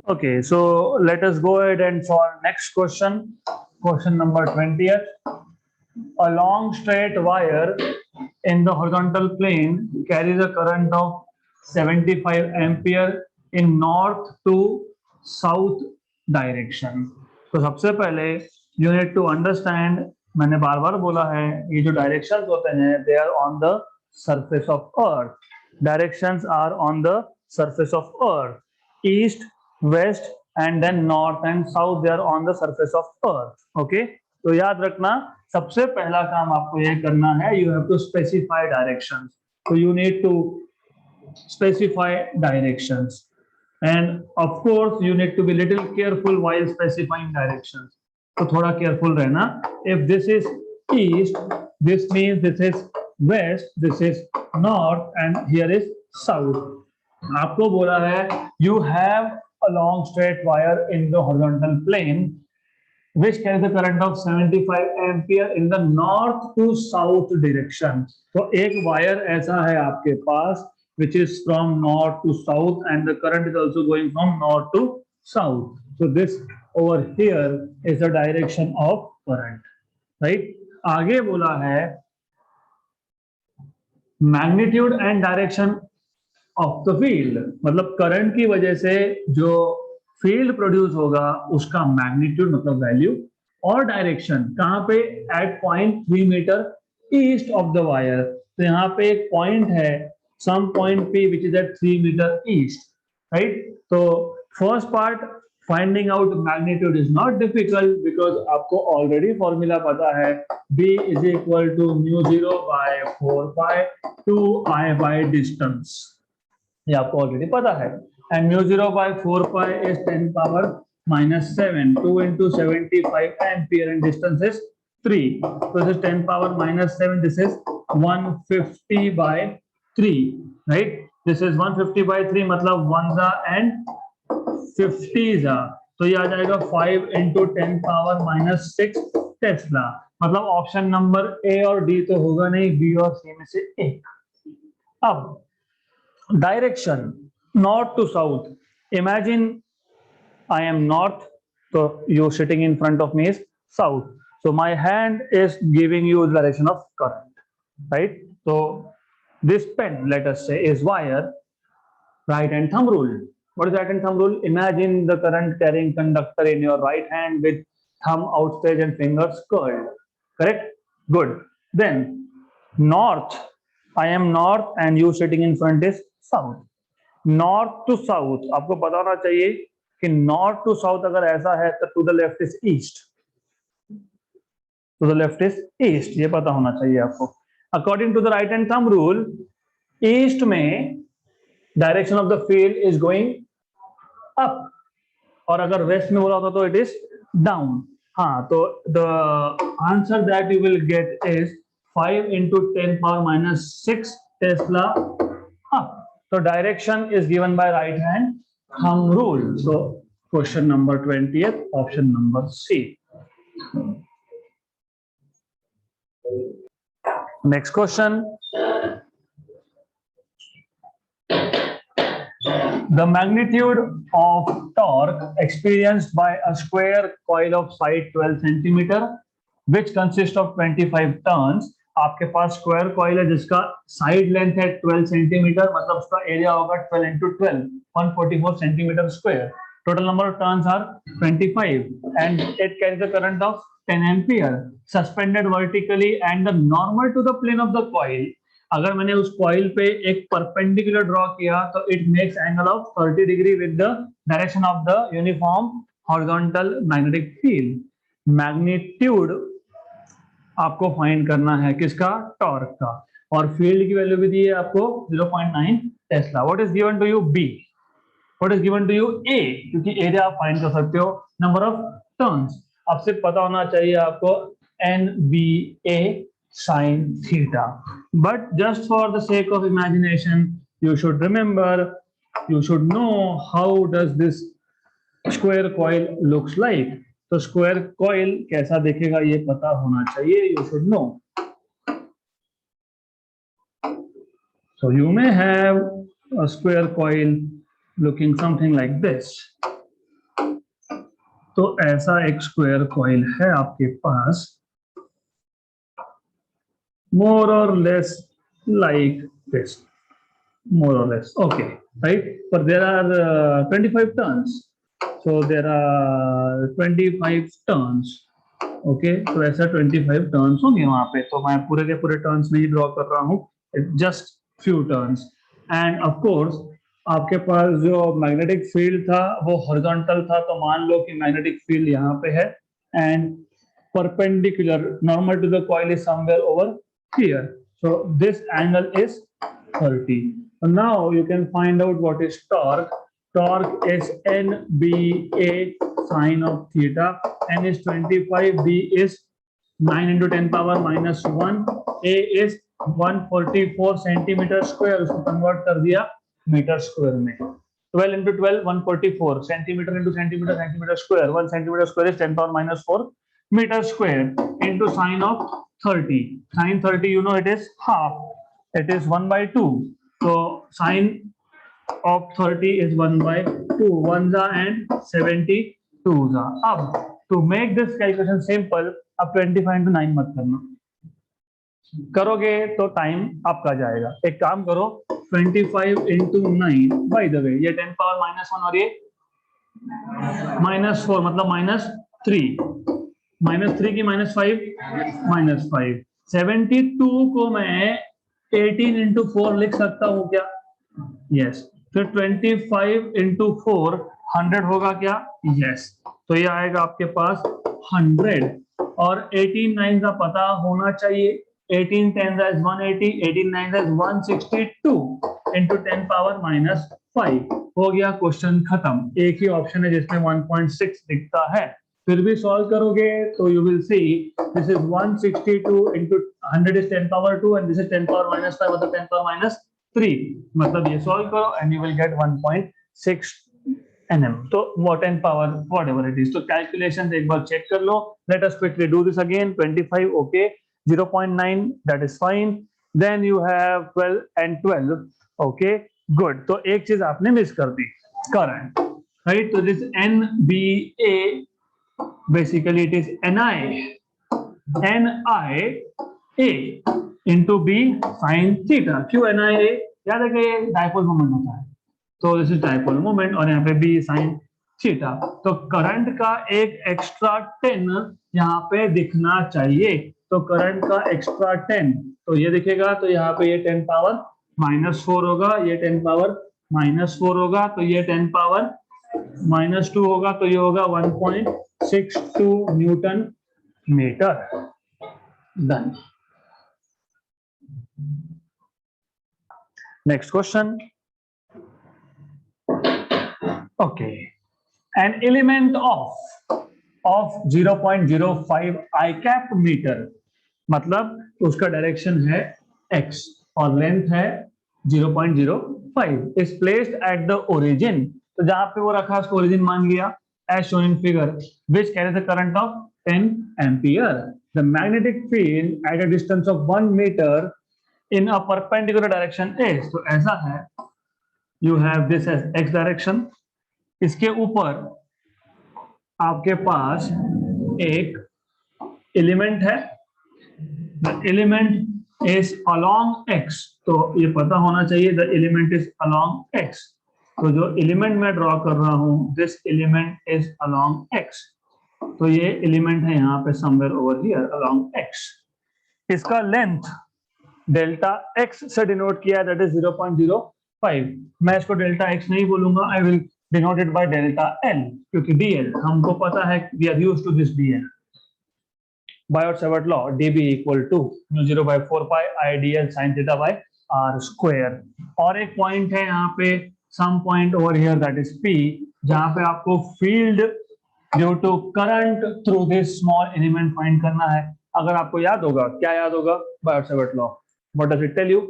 Okay, so let us go ahead and solve next question. Question number 20th. A long straight wire in the horizontal plane carries a current of 75 ampere in north to south direction. तो सबसे पहले you need to understand, मैंने बार बार बोला है ये जो directions होते हैं they are on the surface of earth. Directions are on the surface of earth. East, west and then north and south they are on the surface of earth. Okay, तो याद रखना सबसे पहला काम आपको ये करना है, you have to specify directions. So you need to specify directions, and of course you need to be little careful while specifying directions. तो थोड़ा careful रहना. If this is east, this means this is west, this is north and here is south. आपको बोला है you have a long straight wire in the horizontal plane which carries the current of 75 ampere in the north to south direction. तो एक wire ऐसा है आपके पास which is from north to south and the current is also going from north to south. So this over here is the direction of current, right? आगे बोला है magnitude and direction of the field, मतलब current की वजह से जो field produce होगा उसका मैग्नीट्यूड मतलब वैल्यू, और डायरेक्शन कहां पे, at point 3 metre east of the wire. तो यहाँ पे एक पॉइंट है some point P which is at 3 metre east, right. तो first part finding out magnitude is not difficult because आपको ऑलरेडी फॉर्मूला पता है, b is equal to mu 0 by 4 pi two I by distance. ये आपको already पता है. And mu 0 by 4 pi is 10 power -7, 2 into 75 ampere and distance is 3. So this is 10 power -7, this is 150 by 3, right? This is 150 by 3 मतलब 1 and 50 तो ये आ जाएगा 5 into 10 power -6 tesla. मतलब option number A और डी तो होगा नहीं, बी और सी में से एक. अब direction north to south. Imagine I am north, so you sitting in front of me is south. So my hand is giving you the direction of current, right? So this pen, let us say, is wire. Right hand thumb rule. What is right hand thumb rule? Imagine the current carrying conductor in your right hand with thumb outstretched and fingers curled. Correct? Good. Then north. I am north and you sitting in front is south. North to south. आपको पता होना चाहिए कि north to south अगर ऐसा है तो to the left is east, to the left is east, ये पता होना चाहिए आपको. According to the right hand thumb rule, east में direction of the field is going up, और अगर वेस्ट में बोला होता तो इट इज डाउन. हाँ, तो the answer that you will get is 5 into 10 power -6 Tesla up. So direction is given by right hand thumb rule. So question number 20th, option number C. Next question. The magnitude of torque experienced by a square coil of side 12 centimeter which consists of 25 turns. आपके पास square coil है जिसका side length है 12 centimetre, मतलब उसका area होगा 12 into 12, 144 centimetre square. Total number of turns are 25 and it carries the current of 10 ampere suspended vertically and the normal to the plane of the coil. अगर मैंने उस coil पे एक perpendicular draw किया तो it makes angle of 30 degree with the direction of the uniform horizontal magnetic field. Magnitude आपको find करना है किसका, टॉर्क का, और फील्ड की वैल्यू भी दी है आपको 0.9 tesla. What is given to you B, what is given to you A, क्योंकि एरिया आप फाइंड कर सकते हो. नंबर ऑफ टर्न्स आपसे पता होना चाहिए आपको NBA sin theta, but just for the sake of imagination you should remember, you should know how does this square coil looks like. तो स्क्वायर कॉइल कैसा दिखेगा ये पता होना चाहिए, you should no. So you may have a square coil looking something like this. तो ऐसा एक स्क्वायर कॉइल है आपके पास, more or less like this, more or less, okay, right? But there are 25 turns, so there are 25 turns, okay? तो ऐसा 25 turns होंगे वहां पे, तो मैं पूरे के पूरे टर्न्स नहीं ड्रॉ कर रहा हूँ, just few turns. And of course आपके पास जो मैग्नेटिक फील्ड था वो हॉरिजॉन्टल था, तो मान लो कि मैग्नेटिक फील्ड यहाँ पे है and perpendicular normal to the coil is somewhere over here, so this angle is 30. So now you can find out what is torque. Torque is NBA sine of theta. N is 25, B is 9 into 10 power minus 1, A is 144 centimetre square, उसको convert कर दिया metre square में। 12 into 12 144 centimetre into centimetre, centimetre square, 1 centimetre square is 10 power minus 4 meter square into sine of 30. Sine 30, you know, it is half. It is 1 by 2. So sine of 30 is 1 by 2. 1 and 72. अब to make this calculation simple, अब 25 into 9 मत करना, करोगे तो time आपका जाएगा। एक काम करो, 25 into 9, बाय द वे ये 10 पावर माइनस 1 और ये माइनस 4, मतलब -3, -3 की -5, -5। 72 को मैं 18 into 4 लिख सकता हूँ क्या? यस। फिर 25 into 4 100 होगा क्या? यस। तो ये आएगा आपके पास 100, और 18 9 का पता होना चाहिए। 18 10 is 180, 18 9 is 162 into 10 power minus 5। हो गया, क्वेश्चन खत्म। एक ही ऑप्शन है जिसमें 1.6 दिखता है, फिर भी सॉल्व करोगे तो you will see this is 162 into 100 is 10 power 2 and this is 10 power minus 5, मतलब 10 power minus 3, मतलब ये सॉल्व करो and you will get 1.6 nm, तो 10 power whatever it is। तो कैलकुलेशन एक बार चेक कर लो। Let us quickly do this again. 25 okay, 0.9 that is fine, then you have 12 and 12, okay good। तो एक चीज आपने मिस कर दी, करंट, right? तो this NBA basically it is NIA into B sin theta। क्यों NIA? याद है कि डाइपोल मोमेंट होता है, तो दिस इज डाइपोल मोमेंट, और यहाँ पे B sin थीटा। तो करंट का एक एक्स्ट्रा 10 यहाँ पे दिखना चाहिए, तो करंट का एक्स्ट्रा 10 तो ये दिखेगा, तो यहाँ पे ये 10 पावर -4 होगा, ये 10 पावर -4 होगा, तो ये 10 पावर -2 होगा, तो ये होगा 1.62 newton metre. Done. Next question. Okay, an element of 0.05 I cap metre, मतलब उसका डायरेक्शन है x और लेंथ है 0.05, is placed at the origin। तो जहां पे वो रखा उसको ओरिजिन मान लिया, as shown in figure, which carries a current of 10 ampere। The magnetic field at a distance of 1 meter in a perpendicular direction is, तो ऐसा है, you have this as x direction, इसके ऊपर आपके पास एक एलिमेंट है, the element is along x, तो ये पता होना चाहिए the element is along x। तो जो एलिमेंट मैं ड्रॉ कर रहा हूं, this element is along x, तो ये एलिमेंट है यहाँ पे somewhere over here along x। इसका लेंथ डेल्टा x से डिनोट किया, दैट इज 0.05। मैं इसको डेल्टा x नहीं बोलूंगा, I will denoted by delta L, क्योंकि DL हमको पता है, we are used to this DL। Biot-Savart law, dB equal to μ0 by 4 pi IDL sin theta by r square। और एक पॉइंट है यहाँ पे, some point over here that is P, जहाँ पे आपको field due to current through this small element find करना है। अगर आपको याद होगा, क्या याद होगा? Biot-Savart law, what does it tell you?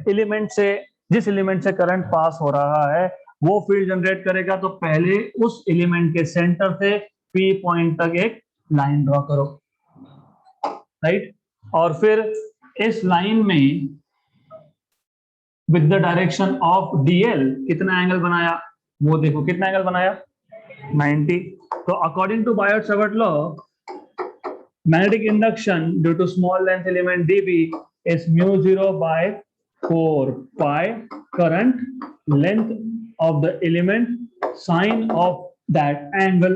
Element से, जिस एलिमेंट से करंट पास हो रहा है वो फील्ड जनरेट करेगा, तो पहले उस एलिमेंट के सेंटर से P पॉइंट तक एक लाइन ड्रॉ करो, राइट? और फिर इस लाइन में with the direction of DL कितना एंगल बनाया, वो देखो कितना एंगल बनाया 90। तो according to Biot Savart law, magnetic induction due to small length element dB is mu 0 by 4 pi current length of the element sine of that angle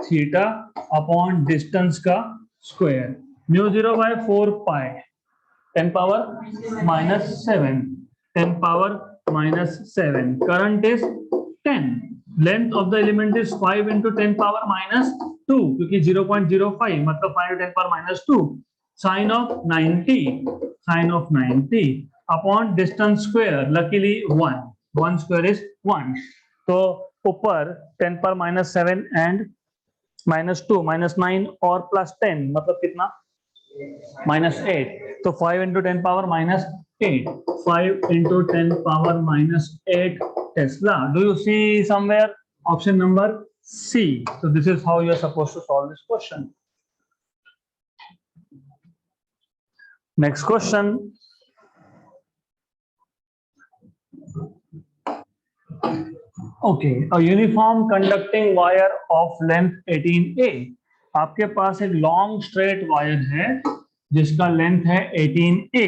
theta upon distance का square। mu 0 by 4 pi 10 power minus 7, 10 power minus 7, current is 10, length of the element is 5 into 10 power minus 2 क्योंकि 0.05 मतलब 5 into 10 power minus 2, sine of 90, sine of 90 upon distance square, luckily 1 square is 1। तो ऊपर 10 power minus 7 and minus 2 minus 9 और plus 10 मतलब कितना minus 8। तो 5 into 10 power minus 8, 5 into 10 power minus 8 Tesla। Do you see somewhere option number C? So this is how you are supposed to solve this question. Next question. Okay, a uniform conducting wire of length 18A। आपके पास एक long straight wire है जिसका length है 18A।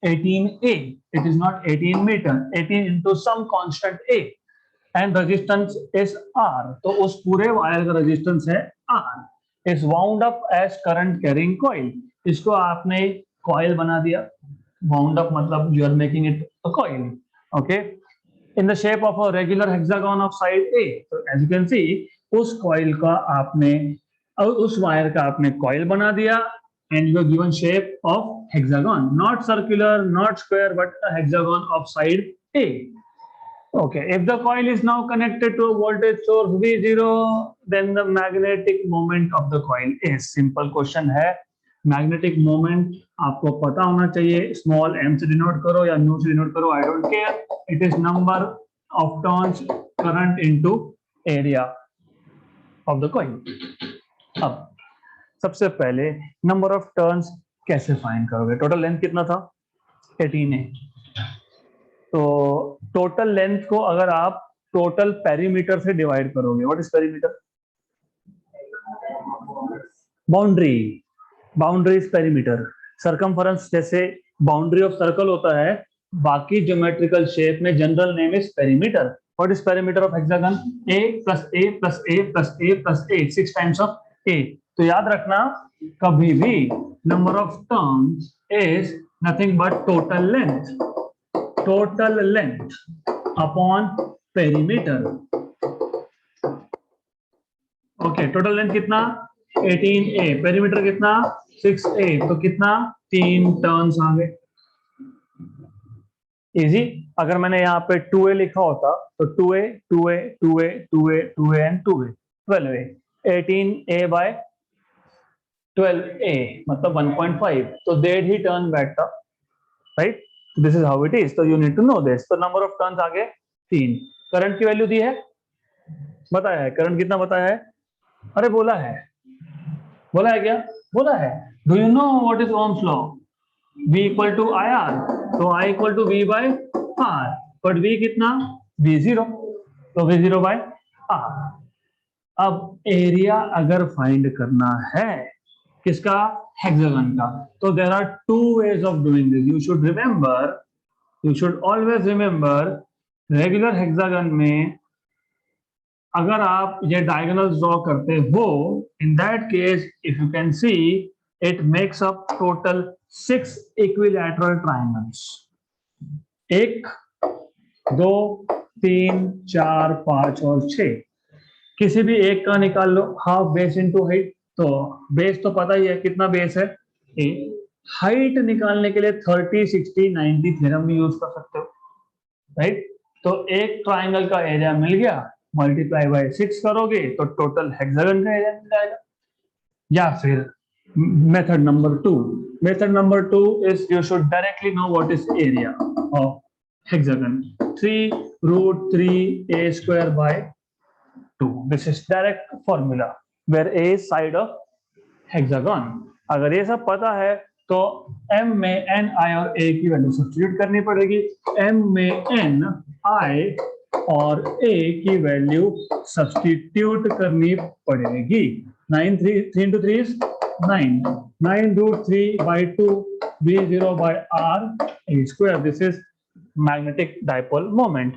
18A, it is not 18 meter, 18 into some constant A and resistance is R। तो उस पूरे wire का resistance है R, is wound up as current carrying coil। इसको आपने कॉइल बना दिया, wound up मतलब you are making it a coil, okay, in the shape of a regular hexagon of side A। तो as you can see उस coil का आपने उस वायर का आपने कॉइल बना दिया and you are given shape of hexagon, not circular, not square, but a hexagon of side A। Okay, if the coil is now connected to a voltage source V0, then the magnetic moment of the coil is। Simple question है, magnetic moment आपको पता होना चाहिए, small m से denote करो या mu से denote करो, I don't care, it is number of turns current into area of the coil। अब सबसे पहले नंबर ऑफ टर्न्स कैसे फाइंड करोगे, टोटल लेंथ कितना था 18 है, तो टोटल लेंथ को अगर आप टोटल पेरीमीटर से डिवाइड करोगे, what is perimeter, boundary, boundary is perimeter. Circumference जैसे बाउंड्री ऑफ सर्कल होता है, बाकी ज्योमेट्रिकल शेप में general name is perimeter. What is perimeter of hexagon, a plus a plus a plus a plus a, 6 times of a। तो याद रखना कभी भी number of turns is nothing but total length upon perimeter. Okay, total length कितना 18a, perimeter कितना 6a, तो कितना 3 turns आ गए, इजी। अगर मैंने यहाँ पे 2a लिखा होता तो 2a 2a 2a 2a 2a and 2a 12a, 18a by 12a मतलब 1.5, तो डेढ़ ही टर्न बैठता, right. This is how it is, तो you need to know this. तो नंबर ऑफ टर्न्स आगे 3। करंट की वैल्यू दी है, बताया है करंट कितना बताया है, अरे बोला है क्या, बोला है। Do you know what is Ohm's law, V equal to IR, तो I equal to V by R, but V कितना V0, तो V0 बाय R। अब एरिया अगर फाइंड करना है किसका, हेक्सागन का, तो there are 2 ways of doing this। you should always remember, regular hexagon में अगर आप ये डायगोनल ड्रॉ करते हो, in that case if you can see it makes up total 6 equilateral triangles. 1 2 3 4 5 और 6, किसी भी एक का निकाल लो, हाफ बेस इनटू हाइट। तो बेस तो पता ही है कितना बेस है, हाइट निकालने के लिए 30 60 90 थ्योरम भी यूज कर सकते हो, राइट। तो एक ट्राइंगल का एरिया मिल गया, मल्टीप्लाई बाय 6 करोगे तो टोटल हेक्सागन का एरिया मिल जाएगा। या फिर method number 2 is you should directly know what is area of hexagon, 3√3a square by 2। This is direct formula where a is side of hexagon. अगर ये सब पता है तो m में n, i और a की वैल्यू सब्स्टिट्यूट करनी पड़ेगी। m में n, i और a की वैल्यू सब्स्टिट्यूट करनी पड़ेगी। 3 into 3 is 9. 9 root 3 by 2 v0 by r a square. This is magnetic dipole moment.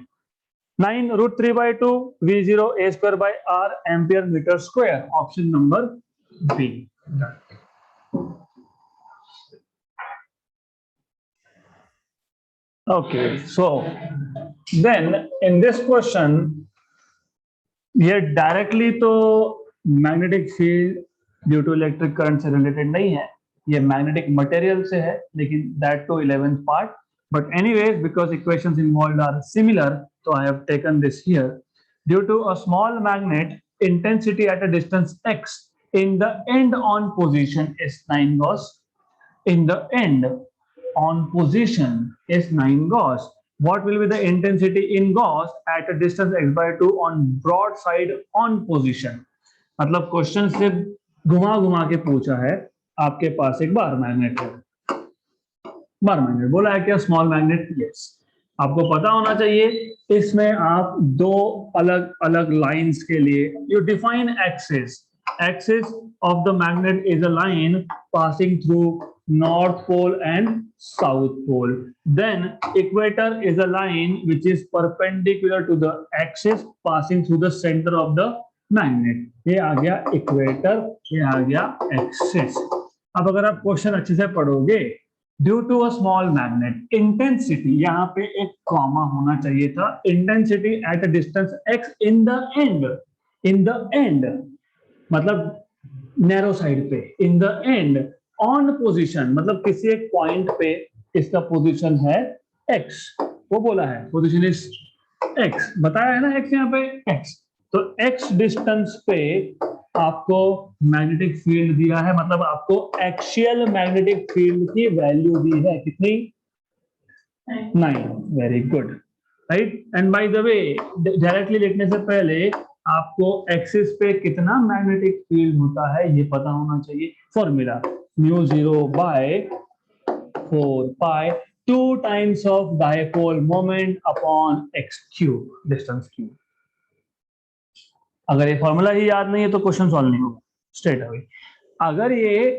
9 root 3 by 2 v0 a square by r ampere meter square. Option number B. Okay, so then in this question, ये directly तो magnetic field due to electric current से related नहीं है, ये magnetic material से है, लेकिन that to 11th part. But anyways, because equations involved are similar, so I have taken this here. Due to a small magnet, intensity at a distance x in the end on position is 9 Gauss. In the end on position is 9 Gauss. What will be the intensity in Gauss at a distance x by 2 on broadside on position? मतलब question से घुमा घुमा के पूछा है, आपके पास एक bar magnet है, बार मैग्नेट बोला है क्या, स्मॉल मैग्नेट, यस. आपको पता होना चाहिए इसमें आप दो अलग अलग लाइंस के लिए you define axis of the magnet is a line passing through North Pole and South Pole. Then equator is a line which is perpendicular to the axis passing through the center of the magnet. ये आ गया equator, ये आ गया axis. अब अगर आप question अच्छे से पढ़ोगे, due to a small magnet, intensity यहाँ पे एक कॉमा होना चाहिए था, intensity at a distance x in the end मतलब नैरो साइड पे, in the end on position मतलब किसी एक पॉइंट पे इसका पोजीशन है x, वो बोला है पोजीशन इज x, बताया है ना x यहाँ पे x, तो x डिस्टेंस पे आपको मैग्नेटिक फील्ड दिया है, मतलब आपको एक्सियल मैग्नेटिक फील्ड की वैल्यू दी है, कितनी, 9. Very good, right. And by the way directly लिखने से पहले आपको एक्सिस पे कितना मैग्नेटिक फील्ड होता है ये पता होना चाहिए. Formula μ0 by 4 pi 2 times of dipole moment upon x cube, distance cube. अगर ये फॉर्मूला ही याद नहीं है तो क्वेश्चन सॉल्व नहीं होगा स्ट्रेट अवे. अगर ये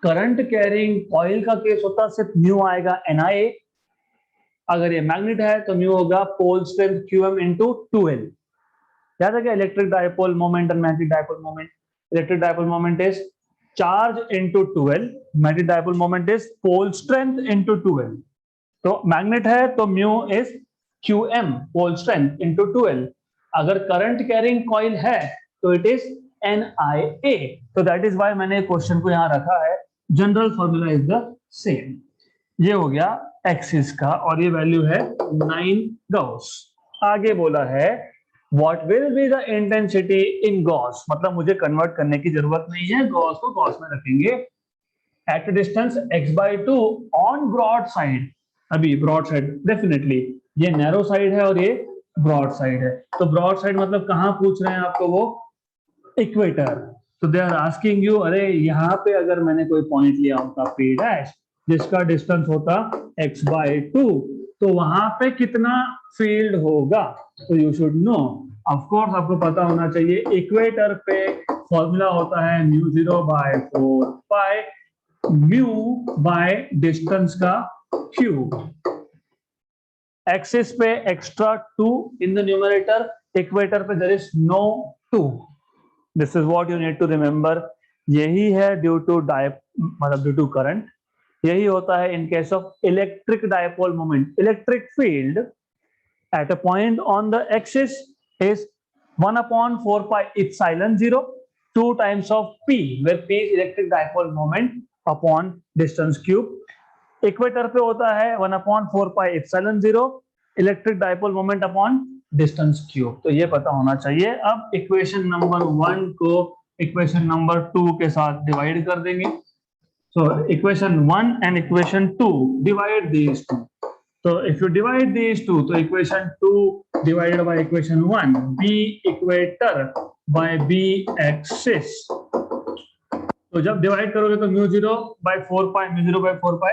करंट कैरिंग कॉइल का केस होता सिर्फ म्यू आएगा NIA, अगर ये मैग्नेट है तो म्यू होगा pole strength QM into 2L. याद है क्या, इलेक्ट्रिक डायपोल मोमेंट और magnetic dipole moment. Electric dipole moment is charge into 2L, magnetic dipole moment is pole strength into 2L. तो मैग्नेट है तो mu is QM pole strength into 2L. अगर current carrying coil है तो it is NIA. तो that is why मैंने question को यहां रखा है, general formula is the same. ये हो गया एक्सिस का और ये वैल्यू है 9 Gauss. आगे बोला है What will be the intensity in Gauss? मतलब मुझे कन्वर्ट करने की जरूरत नहीं है, Gauss को Gauss में रखेंगे. At a distance x by 2 on broad side. अभी broad side डेफिनेटली ये नैरो साइड है और ये ब्रॉड साइड है. तो ब्रॉड साइड मतलब कहाँ पूछ रहे हैं आपको, वो इक्वेटर. तो दे आर आस्किंग यू, अरे यहाँ पे अगर मैंने कोई पॉइंट लिया होता P डैश जिसका डिस्टेंस होता x by 2, तो वहां पे कितना फील्ड होगा, तो you should no. Of course आपको पता होना चाहिए इक्वेटर पे फॉर्मूला होता है μ0 by 4 pi mu by distance का क्यूब. एक्सिस पे extra 2 in the numerator, equator पे there is no 2. This is what you need to remember. यही है ड्यू टू मतलब ड्यू टू करंट. यही होता है in case of electric dipole moment. Electric field at a point on the axis is 1/4 pi epsilon 0, 2 times of P, where P is electric dipole moment upon distance cube. Equator पे होता है 1/4 pi epsilon 0, electric dipole moment upon distance cube. तो ये पता होना चाहिए. अब equation number 1 को इक्वेशन नंबर 2 के साथ डिवाइड कर देंगे. So equation 1 and equation 2, divide these two. So if you divide these two, so equation 2 divided by equation 1, B equator by B axis. तो जब डिवाइड करोगे तो mu 0 by 4 pi, mu 0 by 4 pi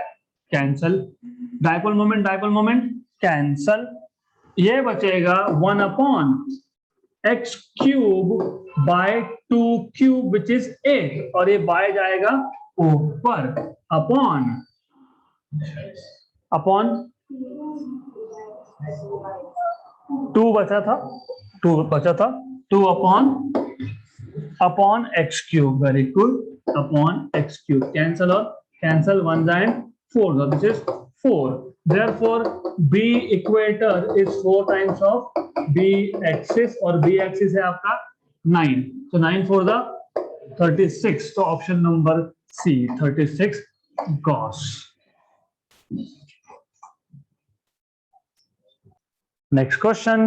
cancel, dipole moment cancel, ये बचेगा 1 upon X cube by 2 cube which is 8, और ये bye जाएगा ऊपर, अपॉन अपॉन 2 बचा था 2 upon X cube, very good, upon X cube, cancel और कैंसल, 1 जाए 4, so this is 4, therefore b equator is 4 times of b axis, और b axis है आपका 9, so 9 for the 36, so option number C 36 Gauss. Next question,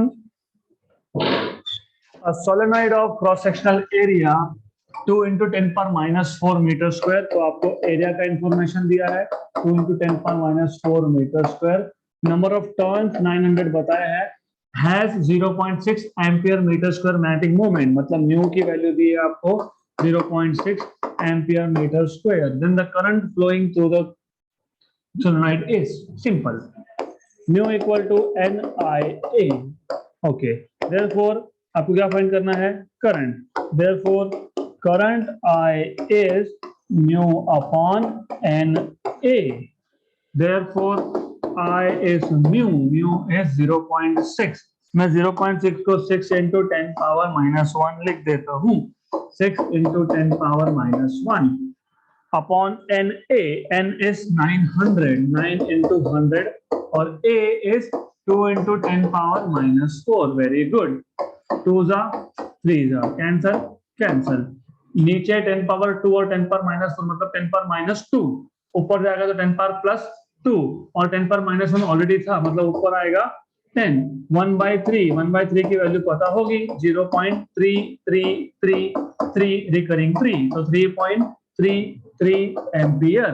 a solenoid of cross sectional area 2 into 10 power minus 4 metre square, तो आपको area का information दिया है 2 into 10 power minus 4 metre square, number of turns 900 बताया है, has 0.6 ampere metre square magnetic moment, मतलब mu की value दी है आपको 0.6 ampere metre square, then the current flowing through the solenoid is simple, mu equal to NIA, okay, therefore आपको क्या find करना है, current, therefore current I is mu upon NA, therefore I is mu is 0.6, मैं 0.6 को 6 into 10 power minus 1 लिख देता हूँ, 6 into 10 power minus 1 upon NA, N is 900, 9 into 100, और A is 2 into 10 power minus 4, very good, 2 जा 3 जा cancel, नीचे 10 power 2 और 10 पावर माइनस 4 मतलब 10 पावर माइनस 2, ऊपर जाएगा तो 10 पावर प्लस 2, और 10 पावर माइनस 1 ऑलरेडी था, मतलब ऊपर आएगा 10, 1/3 की वैल्यू पता होगी 0.3333 रिकरिंग 3, तो 3.33 एम्पियर,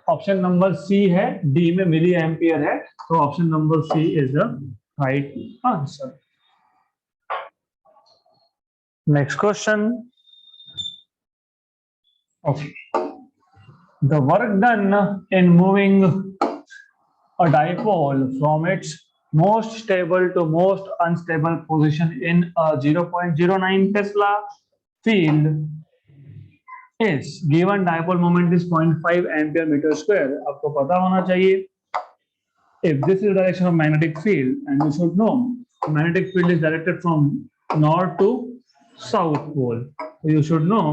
ऑप्शन नंबर सी है, डी में मिली एम्पियर है, तो option number C is the right answer. Next question, okay, the work done in moving a dipole from its most stable to most unstable position in a 0.09 Tesla field is given dipole moment is 0.5 ampere meter square. आपको पता होना चाहिए, if this is the direction of magnetic field, and you should know magnetic field is directed from north to south pole, so you should know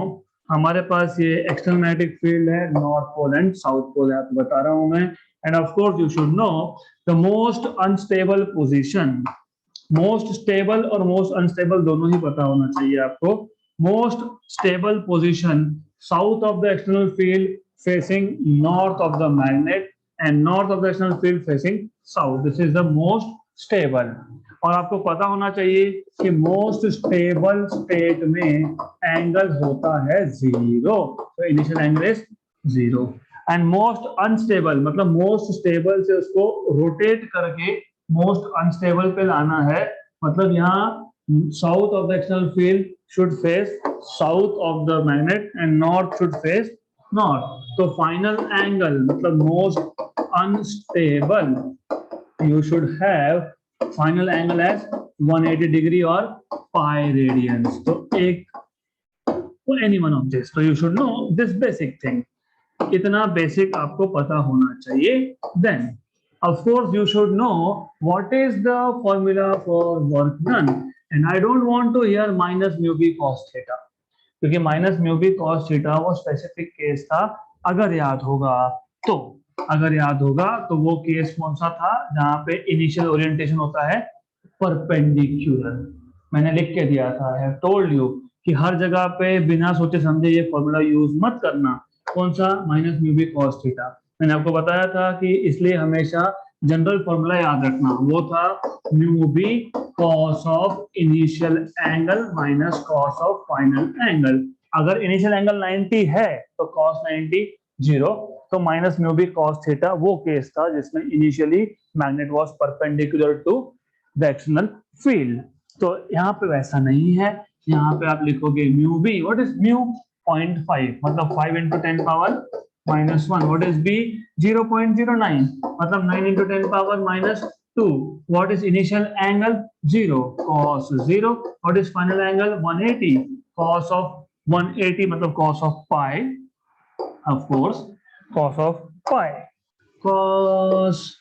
हमारे पास ये external magnetic field है, north pole and south pole है, आपको बता रहा हूं मैं, and of course you should know the most unstable position, most stable और मोस्ट अनस्टेबल दोनों ही पता होना चाहिए आपको, most stable position south of the external field facing north of the magnet and north of the external field facing south, this is the most stable, और आपको पता होना चाहिए कि मोस्ट स्टेबल स्टेट में एंगल होता है 0, तो initial angle is 0, and most unstable मतलब मोस्ट स्टेबल से उसको रोटेट करके मोस्ट अनस्टेबल पे लाना है, मतलब यहाँ south of the external field should face south of the magnet and north should face north, तो फाइनल एंगल मतलब most unstable you should have final angle as 180 degree or pi radians, so any one of this, so you should know this basic thing, इतना basic आपको पता होना चाहिए, then of course you should know what is the formula for work done, and I don't want to hear minus mu b cos theta, क्योंकि minus mu b cos theta वो specific case था, अगर याद होगा तो वो case कौन सा था जहां पे इनिशियल ओरिएंटेशन होता है परपेंडिकुलर, मैंने लिख के दिया था, आई हैव टोल्ड यू कि हर जगह पे बिना सोचे समझे ये फॉर्मूला यूज मत करना, कौन सा, minus mu B cos theta, मैंने आपको बताया था कि इसलिए हमेशा जनरल फॉर्मूला याद रखना, वो था mu B cos of initial angle minus cos of final angle, अगर इनिशियल एंगल 90 है तो कॉस 90 0, तो minus mu B cos theta वो केस था जिसमें initially magnet was perpendicular to the external field, तो यहाँ पे वैसा नहीं है, यहाँ पे आप लिखोगे mu B, what is mu, 0.5 मतलब 5 into 10 power minus 1. What is B? 0.09 मतलब 9 into 10 power minus 2. What is initial angle? 0. Cos 0. What is final angle? 180. Cos of 180 मतलब cos of pi. Of course, cos of pi. Cos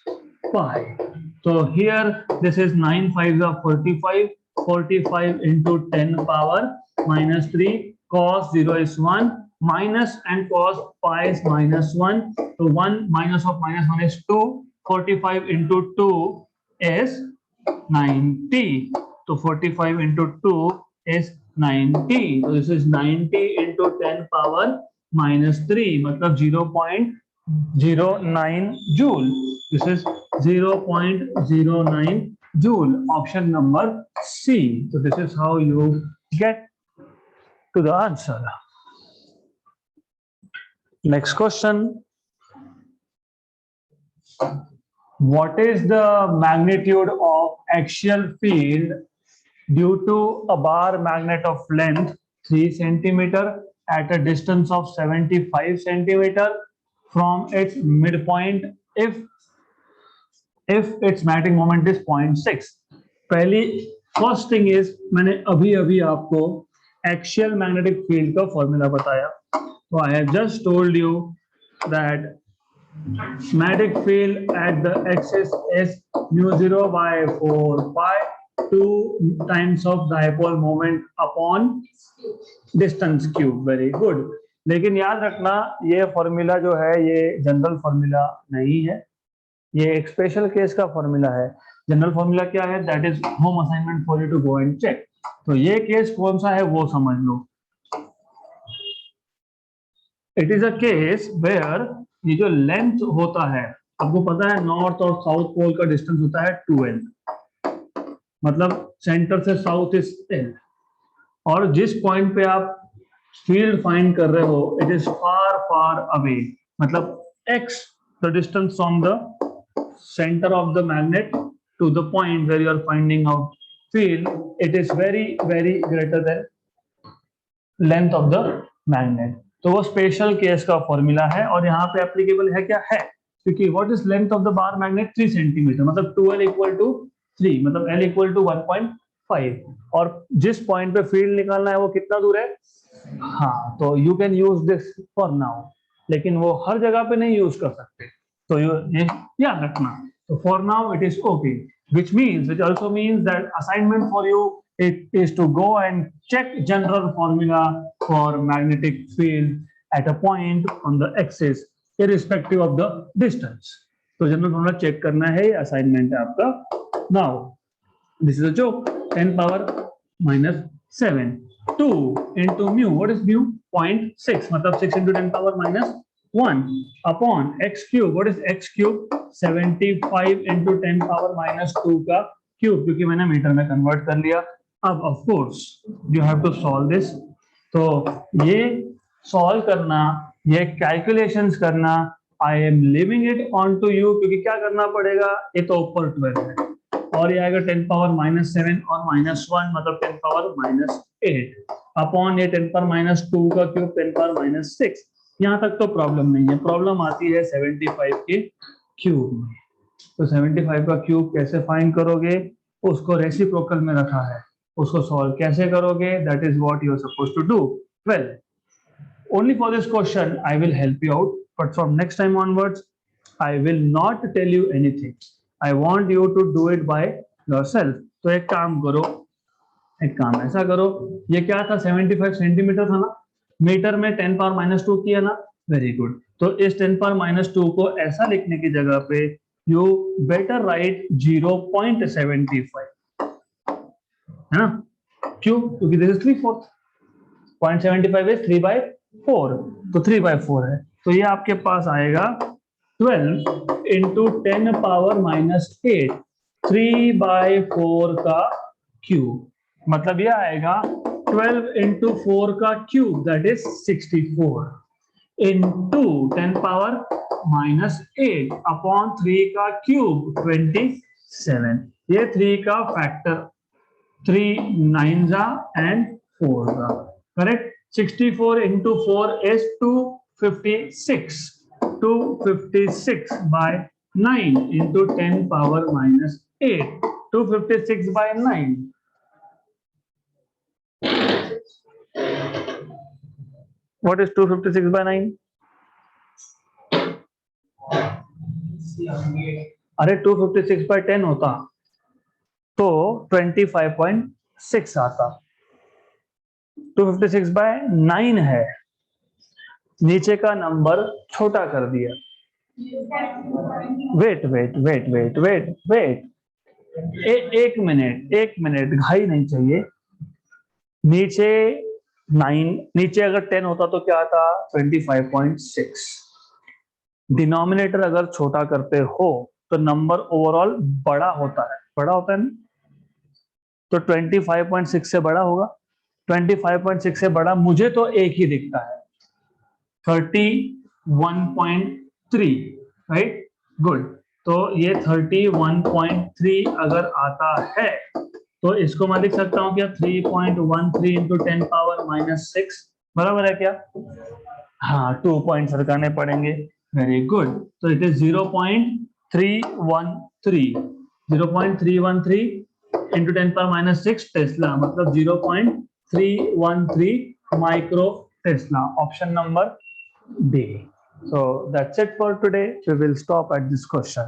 pi. So here this is 9 5s are 45. 45 into 10 power minus 3. Cos 0 is 1. Minus and cos pi is minus 1. So 1 minus of minus 1 is 2. 45 into 2 is 90. So 45 into 2 is 90. So this is 90 into 10 power minus 3 मतलब 0.09 joule. This is 0.09 joule. Option number C. So this is how you get to the answer. Next question. What is the magnitude of axial field due to a bar magnet of length 3 centimeter at a distance of 75 centimeter from its midpoint if its magnetic moment is 0.6? पहली first thing is मैंने अभी आपको axial magnetic field का formula बताया. तो I have just told you that magnetic field at the axis is mu0 by 4 pi 2 times of dipole moment upon distance cube. Very good. लेकिन याद रखना ये फॉर्मूला जो है ये जनरल फॉर्मूला नहीं है, ये एक स्पेशल केस का फॉर्मूला है. जनरल फॉर्मूला क्या है? That is home assignment for you to go and check. तो ये केस कौन सा है वो समझ लो. It is a case where ये जो लेंथ होता है, आपको पता है नॉर्थ और साउथ पोल का डिस्टेंस होता है 2l, मतलब सेंटर से साउथ इज l, और जिस पॉइंट पे आप फील्ड फाइंड कर रहे हो it is far far away, मतलब x the distance from the center of the magnet to the point where you are finding out field, it is very greater than length of the magnet. तो वो special case का formula है और यहाँ पे applicable है क्या? है, क्योंकि what is length of the bar magnet 3 centimetre मतलब 2l इक्वल टू 3 मतलब l इक्वल टू 1.5, और जिस पॉइंट पे फील्ड निकालना है वो कितना दूर है? हाँ, तो you can use this for now, लेकिन वो हर जगह पे नहीं यूज कर सकते, तो ये याद रखना. तो for now it is okay, which also means that assignment for you is to go and check general formula for magnetic field at a point on the axis irrespective of the distance. तो general formula check करना है, assignment है आपका. Now this is a joke. 10 power minus 7 2 into mu. What is mu? 0.6 मतलब 6 into 10 power minus 1 upon x cube. What is x cube? 75 into 10 power minus 2 का cube, क्योंकि मैंने metre में convert कर लिया. अब of course you have to solve this. तो ये सॉल्व करना, ये कैलकुलेशंस करना, I am leaving it on to you, क्योंकि क्या करना पड़ेगा, ये तो ऊपर 12 है और ये आएगा 10 पावर minus 7 और minus 1 मतलब 10 पावर minus 8 अपॉन ये 10 पावर minus 2 का क्यूब 10 पावर minus 6. यहाँ तक तो प्रॉब्लम नहीं है, प्रॉब्लम आती है 75 के क्यूब में. तो 75 का क्यूब कैसे फाइंड करोगे? उसको रेसिप्रोकल में रखा है, उसको सॉल्व कैसे करोगे? That is what you are supposed to do. Well, only for this question I will help you out, but from next time onwards I will not tell you anything. I want you to do it by yourself. तो एक काम करो, एक काम ऐसा करो, ये क्या था? 75 सेंटीमीटर था ना, मीटर में 10 पावर minus 2 किया ना. Very good. तो इस 10 पावर minus 2 को ऐसा लिखने की जगह पे यू बेटर राइट 0.75, है ना? क्यों? क्योंकि दिस इज 3/4. 0.75 इज 3/4, तो 3/4 है. तो ये आपके पास आएगा 12 into 10 पावर minus 8, 3/4 का क्यूब, मतलब ये आएगा 12 into 4 का cube, that is 64 into 10 power minus 8 upon 3 का क्यूब 27. ये 3 का फैक्टर 3 9s and 4 का, correct. 64 into 4 is 256. 256 by 9 into 10 power minus 8. 256 by 9. What is 256 by 9? अरे 256 by 10 होता तो 25.6 आता। 256 by 9 है, नीचे का नंबर छोटा कर दिया। Wait wait wait wait wait wait, एक मिनट, घाई नहीं चाहिए। नीचे 9, नीचे अगर 10 होता तो क्या आता? 25.6। डिनोमिनेटर अगर छोटा करते हो तो नंबर ओवरऑल बड़ा होता है ना? तो 25.6 से बड़ा होगा। 25.6 से बड़ा मुझे तो एक ही दिखता है, 31.3, राइट? गुड। तो ये 31.3 अगर आता है तो इसको मैं लिख सकता हूं क्या? 3.13 इंटू 10 पावर माइनस 6, बराबर है क्या? हाँ, 2 पॉइंट सरकाने पड़ेंगे। Very good. तो it is 0.313। 0.313 into 10 power minus 6 tesla, मतलब 0.313 micro tesla. Option number D. So that's it for today. We will stop at this question.